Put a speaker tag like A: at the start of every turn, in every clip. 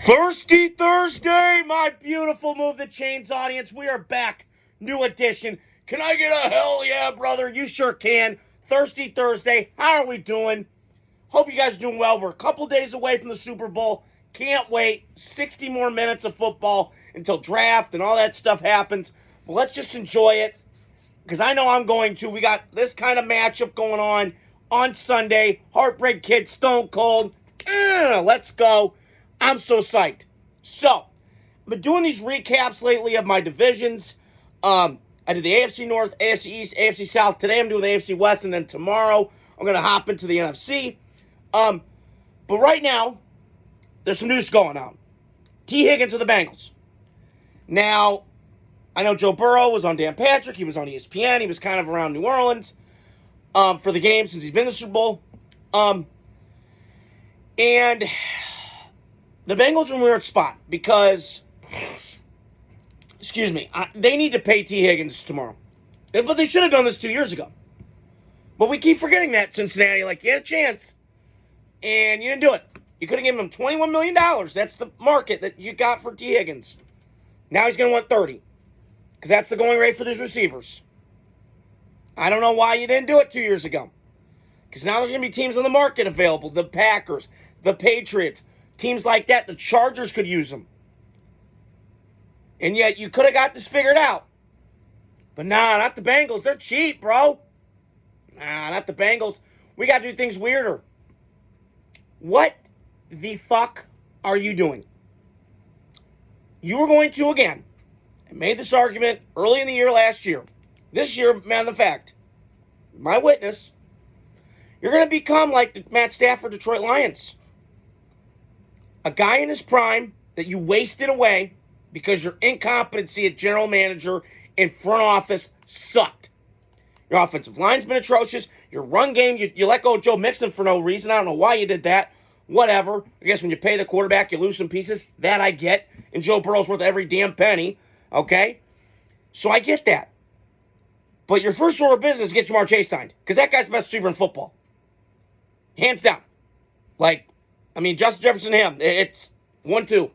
A: Thirsty Thursday, my beautiful Move the Chains audience. We are back. New edition. Can I get a hell yeah, brother? You sure can. Thirsty Thursday. How are we doing? Hope you guys are doing well. We're a couple days away from the Super Bowl. Can't wait. 60 more minutes of football until draft and all that stuff happens. But let's just enjoy it because I know I'm going to. We got this kind of matchup going on Sunday. Heartbreak Kid, Stone Cold. Let's go. I'm so psyched. So, I've been doing these recaps lately of my divisions. I did the AFC North, AFC East, AFC South. Today I'm doing the AFC West, and then tomorrow I'm going to hop into the NFC. But right now, there's some news going on. T. Higgins of the Bengals. Now, I know Joe Burrow was on Dan Patrick. He was on ESPN. He was kind of around New Orleans for the game since he's been in the Super Bowl. And the Bengals are in a weird spot because, they need to pay T. Higgins tomorrow. But they should have done this 2 years ago. But we keep forgetting that, Cincinnati. Like, you had a chance, and you didn't do it. You could have given him $21 million. That's the market that you got for T. Higgins. Now he's going to want 30 because that's the going rate for these receivers. I don't know why you didn't do it 2 years ago. Because now there's going to be teams on the market available. The Packers, the Patriots, teams like that. The Chargers could use them. And yet you could have got this figured out. But nah, not the Bengals. They're cheap, bro. Nah, not the Bengals. We got to do things weirder. What the fuck are you doing? You were going to, again, I made this argument early in the year last year. This year, man, the fact. My witness. You're going to become like the Matt Stafford Detroit Lions. A guy in his prime that you wasted away because your incompetency at general manager and front office sucked. Your offensive line's been atrocious. Your run game, you let go of Joe Mixon for no reason. I don't know why you did that. Whatever. I guess when you pay the quarterback, you lose some pieces. That I get. And Joe Burrow's worth every damn penny. Okay? So I get that. But your first order of business is get Jamar Chase signed. Because that guy's the best receiver in football. Hands down. Justin Jefferson, him. It's 1-2.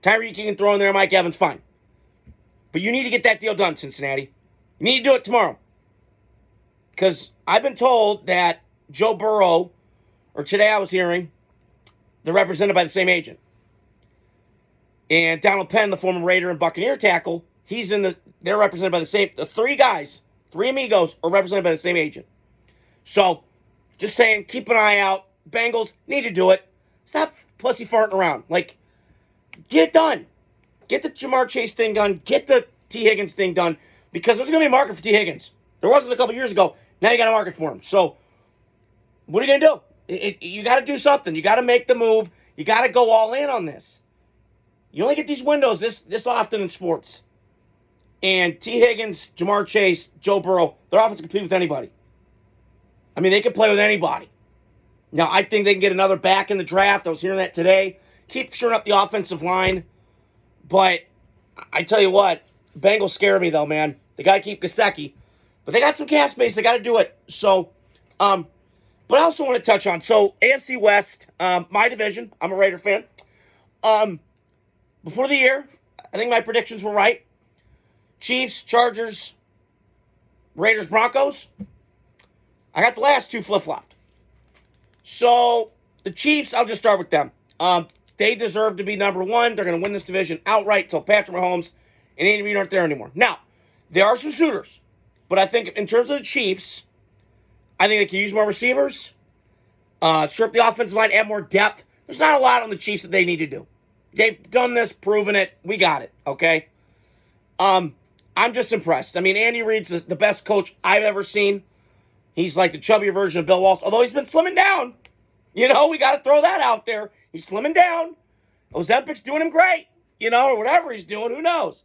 A: Tyreek, you can throw in there. Mike Evans, fine. But you need to get that deal done, Cincinnati. You need to do it tomorrow. Because I've been told that Joe Burrow, or today I was hearing, they're represented by the same agent. And Donald Penn, the former Raider and Buccaneer tackle, they're represented by the three guys, three amigos, are represented by the same agent. So, just saying, keep an eye out. Bengals need to do it. Stop pussy farting around. Get it done. Get the Jamar Chase thing done. Get the T. Higgins thing done. Because there's going to be a market for T. Higgins. There wasn't a couple years ago. Now you got a market for him. So, what are you going to do? You got to do something. You got to make the move. You got to go all in on this. You only get these windows this often in sports. And T. Higgins, Jamar Chase, Joe Burrow, their offense can compete with anybody. They can play with anybody. Now, I think they can get another back in the draft. I was hearing that today. Keep shoring up the offensive line. But I tell you what, Bengals scare me, though, man. They got to keep Gesicki. But they got some cap space. They got to do it. So, but I also want to touch on, AFC West, my division. I'm a Raider fan. Before the year, I think my predictions were right. Chiefs, Chargers, Raiders, Broncos. I got the last two flip-flopped. So, the Chiefs, I'll just start with them. They deserve to be number one. They're going to win this division outright till Patrick Mahomes and Andy Reid aren't there anymore. Now, there are some suitors. But I think in terms of the Chiefs, I think they can use more receivers, shore up the offensive line, add more depth. There's not a lot on the Chiefs that they need to do. They've done this, proven it. We got it, okay? I'm just impressed. Andy Reid's the best coach I've ever seen. He's like the chubbier version of Bill Walsh, although he's been slimming down. We got to throw that out there. He's slimming down. Ozempic's doing him great, or whatever he's doing. Who knows?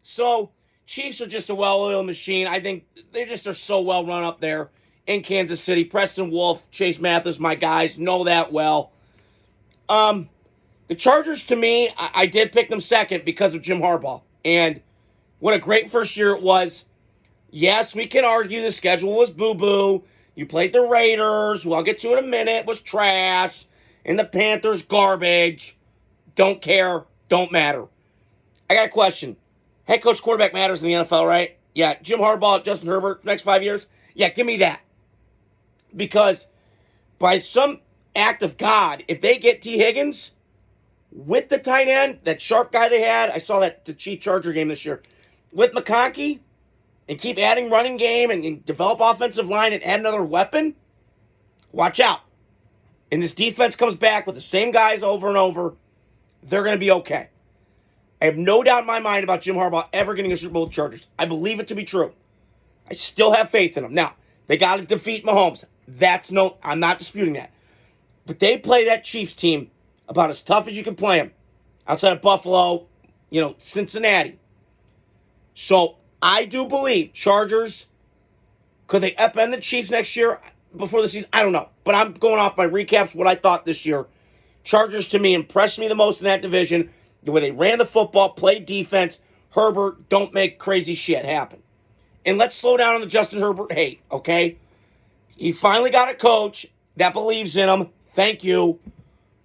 A: So, Chiefs are just a well-oiled machine. I think they just are so well run up there in Kansas City. Preston Wolf, Chase Mathis, my guys, know that well. The Chargers, to me, I did pick them second because of Jim Harbaugh. And what a great first year it was. Yes, we can argue the schedule was boo-boo. You played the Raiders, who I'll get to in a minute, was trash. And the Panthers, garbage. don't care, don't matter. I got a question. Head coach quarterback matters in the NFL, right? Yeah, Jim Harbaugh, Justin Herbert, for the next 5 years? Yeah, give me that. Because by some act of God, if they get T. Higgins with the tight end, that sharp guy they had, I saw that the Chief Charger game this year, with McConkey, and keep adding running game and develop offensive line and add another weapon, watch out. And this defense comes back with the same guys over and over, they're going to be okay. I have no doubt in my mind about Jim Harbaugh ever getting a Super Bowl with the Chargers. I believe it to be true. I still have faith in them. Now, they got to defeat Mahomes. I'm not disputing that. But they play that Chiefs team about as tough as you can play them. Outside of Buffalo, Cincinnati. So, I do believe Chargers, could they upend the Chiefs next year before the season? I don't know. But I'm going off my recaps, what I thought this year. Chargers, to me, impressed me the most in that division. The way they ran the football, played defense. Herbert, don't make crazy shit happen. And let's slow down on the Justin Herbert hate, okay? He finally got a coach that believes in him. Thank you.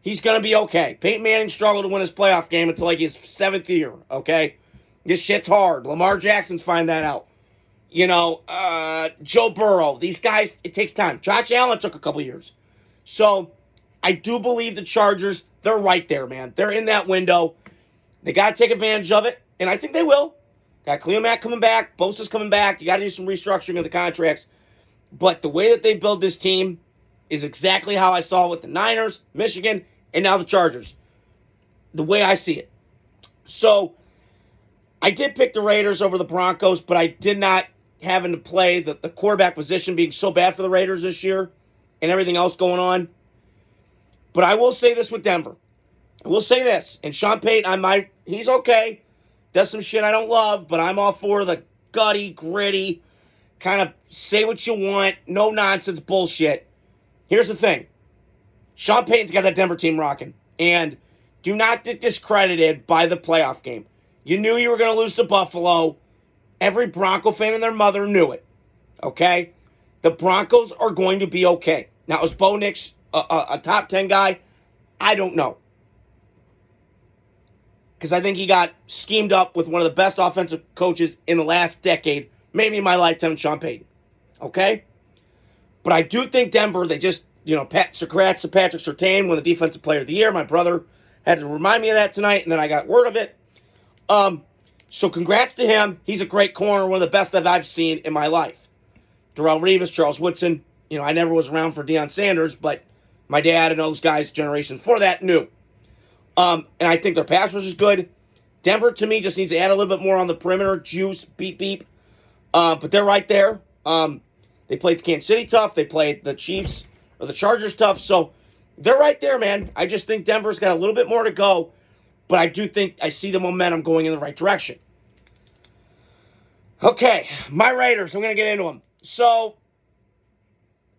A: He's going to be okay. Peyton Manning struggled to win his playoff game until like his 7th year, okay? This shit's hard. Lamar Jackson's find that out. Joe Burrow. These guys, it takes time. Josh Allen took a couple years. So, I do believe the Chargers, they're right there, man. They're in that window. They got to take advantage of it, and I think they will. Got Khalil Mack coming back. Bosa's coming back. You got to do some restructuring of the contracts. But the way that they build this team is exactly how I saw it with the Niners, Michigan, and now the Chargers. The way I see it. So, I did pick the Raiders over the Broncos, but I did not having to play the quarterback position being so bad for the Raiders this year and everything else going on. But I will say this with Denver. I will say this. And Sean Payton, he's okay. Does some shit I don't love, but I'm all for the gutty, gritty, kind of say what you want, no nonsense bullshit. Here's the thing. Sean Payton's got that Denver team rocking. And do not get discredited by the playoff game. You knew you were going to lose to Buffalo. Every Bronco fan and their mother knew it. Okay? The Broncos are going to be okay. Now, is Bo Nix a top 10 guy? I don't know. Because I think he got schemed up with one of the best offensive coaches in the last decade, maybe in my lifetime, Sean Payton. Okay? But I do think Denver, they just, congrats to Patrick Surtain, won the Defensive Player of the Year. My brother had to remind me of that tonight, and then I got word of it. So congrats to him. He's a great corner, one of the best that I've seen in my life. Darrelle Revis, Charles Woodson. I never was around for Deion Sanders, but my dad and those guys, generation before that, knew. And I think their pass rush is good. Denver, to me, just needs to add a little bit more on the perimeter. Juice, beep, beep. But they're right there. They played the Kansas City tough. They played the Chiefs or the Chargers tough. So they're right there, man. I just think Denver's got a little bit more to go. But I do think I see the momentum going in the right direction. Okay, my Raiders. I'm going to get into them. So,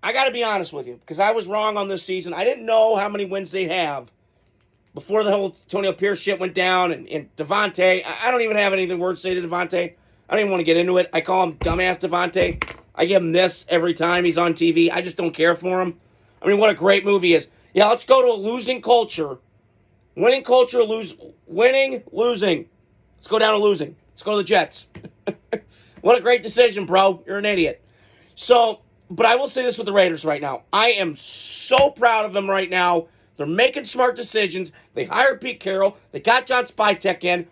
A: I got to be honest with you, because I was wrong on this season. I didn't know how many wins they'd have before the whole Antonio Pierce shit went down. And Devontae, I don't even have anything worse to say to Devontae. I don't even want to get into it. I call him dumbass Devontae. I give him this every time he's on TV. I just don't care for him. I mean, what a great movie is. Yeah, let's go to a losing culture. Winning culture, winning, losing. Let's go down to losing. Let's go to the Jets. What a great decision, bro. You're an idiot. So, but I will say this with the Raiders right now. I am so proud of them right now. They're making smart decisions. They hired Pete Carroll. They got John Spytek in.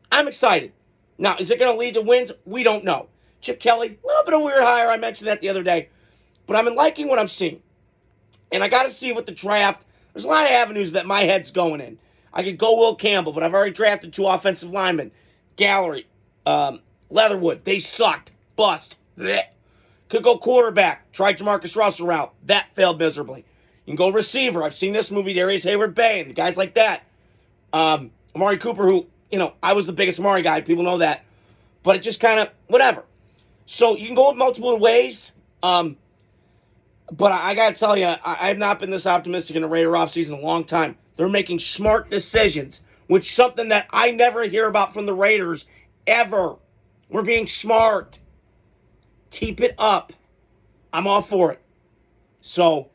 A: I'm excited. Now, is it going to lead to wins? We don't know. Chip Kelly, a little bit of weird hire. I mentioned that the other day. But I'm liking what I'm seeing. And I got to see with the draft. There's a lot of avenues that my head's going in. I could go Will Campbell, but I've already drafted 2 offensive linemen. Gallery, Leatherwood. They sucked. Bust. Blech. Could go quarterback. Tried Jamarcus Russell route. That failed miserably. You can go receiver. I've seen this movie, Darius Hayward-Bay, and the guys like that. Amari Cooper, who, I was the biggest Amari guy. People know that. But it just kind of, whatever. So you can go multiple ways. But I got to tell you, I have not been this optimistic in the Raider offseason in a long time. They're making smart decisions, which is something that I never hear about from the Raiders ever. We're being smart. Keep it up. I'm all for it. So,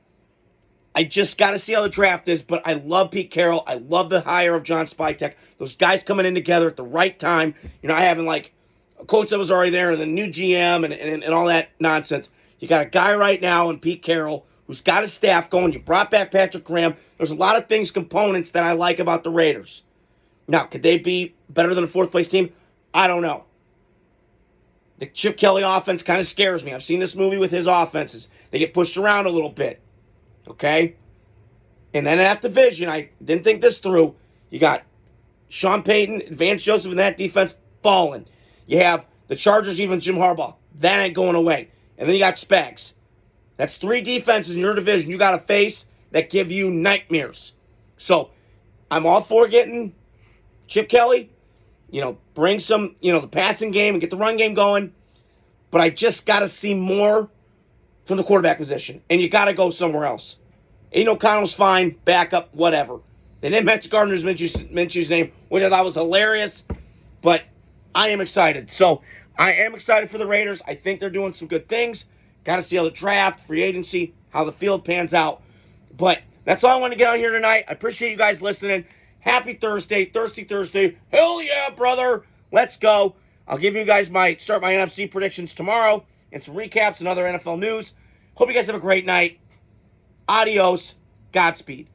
A: I just got to see how the draft is, but I love Pete Carroll. I love the hire of John Spytek. Those guys coming in together at the right time. You're not having like a coach that was already there and the new GM and all that nonsense. You got a guy right now in Pete Carroll who's got his staff going. You brought back Patrick Graham. There's a lot of components that I like about the Raiders. Now, could they be better than a fourth-place team? I don't know. The Chip Kelly offense kind of scares me. I've seen this movie with his offenses. They get pushed around a little bit. Okay? And then in that division, I didn't think this through. You got Sean Payton, Vance Joseph in that defense, balling. You have the Chargers, even Jim Harbaugh. That ain't going away. And then you got Spags. That's 3 defenses in your division you got to face that give you nightmares. So, I'm all for getting Chip Kelly. Bring some, the passing game and get the run game going. But I just got to see more from the quarterback position. And you got to go somewhere else. Aiden O'Connell's fine, backup, whatever. They didn't mention Gardner Minshew's name, which I thought was hilarious. But I am excited. So, I am excited for the Raiders. I think they're doing some good things. Got to see how the draft, free agency, how the field pans out. But that's all I want to get on here tonight. I appreciate you guys listening. Happy Thursday, Thirsty Thursday. Hell yeah, brother. Let's go. I'll give you guys start my NFC predictions tomorrow and some recaps and other NFL news. Hope you guys have a great night. Adios. Godspeed.